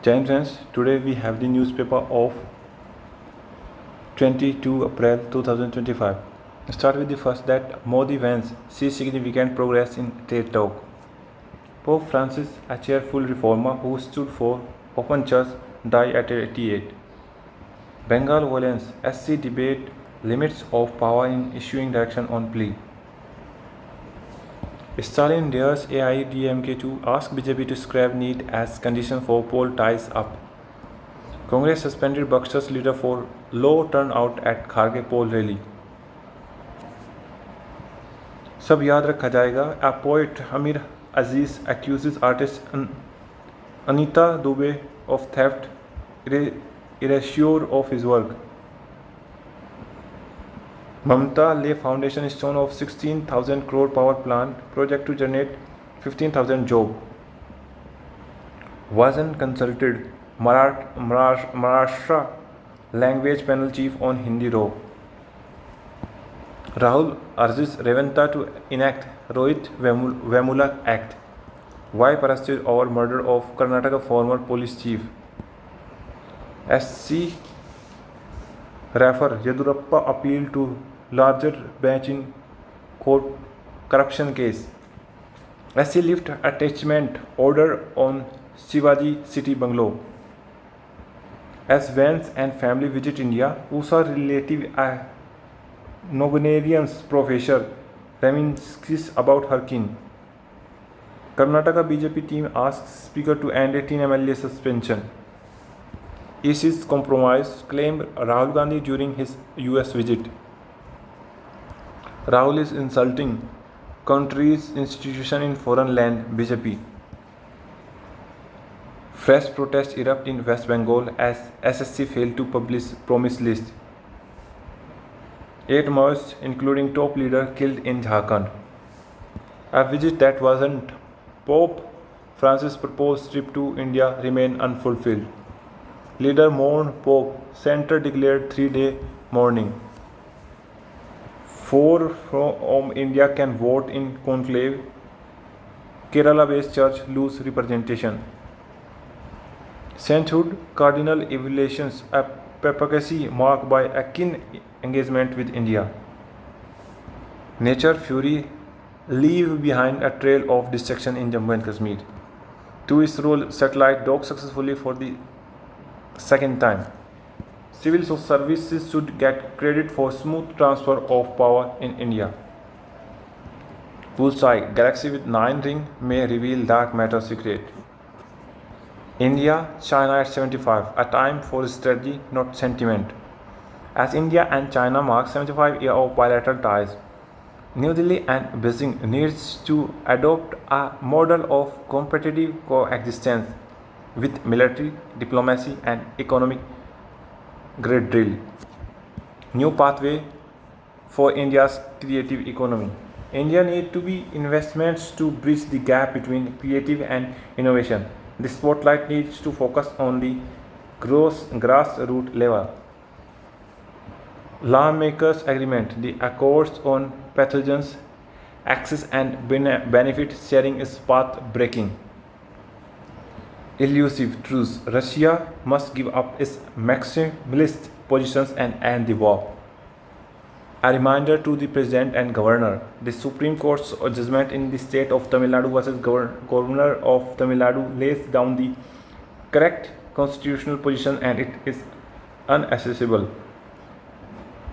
Giant friends, today we have the newspaper of 22 April 2025. Start with the first that Modi wins sees significant progress in trade talk. Pope Francis, a cheerful reformer who stood for open church, died at 88. Bengal violence, SC debate limits of power in issuing direction on plea. Stalin dares AIDMK to ask BJP to scrap NEET as condition for poll ties up. Congress suspended Buxar's leader for low turnout at Kharge poll rally. सब याद रखा जाएगा. A poet Amir Aziz accuses artist Anita Dubey of theft, erasure of his work. Mamata lay foundation stone of 16,000 crore power plant project to generate 15,000 jobs. Wasn't consulted Maharashtra language panel chief on Hindi law. Rahul urges Revanta to enact Rohit Vemula Act. Why pursued over murder of Karnataka former police chief? SC Raffer Yedurappa appeal to larger bench in court corruption case. SC lift attachment order on Shivaji City bungalow. As Vance and family visit India, USA relative Nogunarian's professor reminisces about her kin. Karnataka BJP team asks Speaker to end 18 MLA suspension. ISIS compromise claimed Rahul Gandhi during his US visit. Rahul is insulting country's institution in foreign land, BJP. Fresh protests erupt in West Bengal as SSC failed to publish promise list. 8 Maoists, including top leader, killed in Jharkhand. A visit that wasn't. Pope Francis' proposed trip to India remained unfulfilled. Leader mourned Pope. Center declared 3-day mourning. 4 from India can vote in conclave. Kerala-based church lose representation. Sainthood cardinal evaluations a papacy marked by a keen engagement with India. Nature fury leave behind a trail of destruction in Jammu and Kashmir. 2 ISRO satellite docked successfully for the second time. Civil services should get credit for smooth transfer of power in India. Bullseye galaxy with 9 rings may reveal dark matter secret. India, China at 75, a time for strategy, not sentiment. As India and China mark 75 years of bilateral ties, New Delhi and Beijing needs to adopt a model of competitive coexistence with military, diplomacy and economic grid drill. New pathway for India's creative economy. India needs to be investments to bridge the gap between creative and innovation. The spotlight needs to focus on the grassroots level. Lawmakers' agreement, the accords on pathogens, access and benefit sharing is path-breaking. Elusive truce. Russia must give up its maximalist positions and end the war. A reminder to the President and Governor. The Supreme Court's judgment in the state of Tamil Nadu versus Governor of Tamil Nadu lays down the correct constitutional position and it is unaccessible.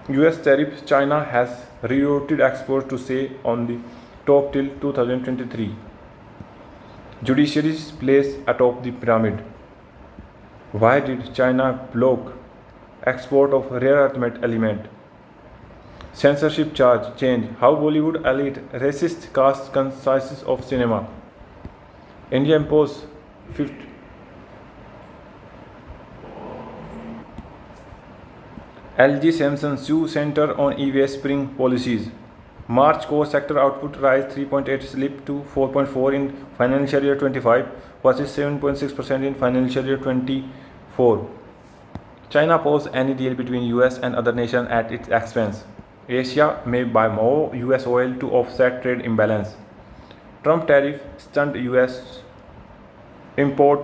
US tariff. China has rerouted exports to say on the top till 2023. Judiciary's place atop the pyramid. Why did China block export of rare earth element? Censorship charge change. How Bollywood elite racist cast consciences of cinema. India imposed 50. LG Samsung sue center on e-waste spring policies. March core sector output rise 3.8 slip to 4.4 in financial year 25 versus 7.6% in financial year 24. China posed any deal between US and other nations at its expense. Asia may buy more US oil to offset trade imbalance. Trump tariff stunned US import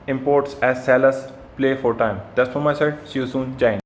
imports as sellers play for time. That's from my side. See you soon. Jai Hind.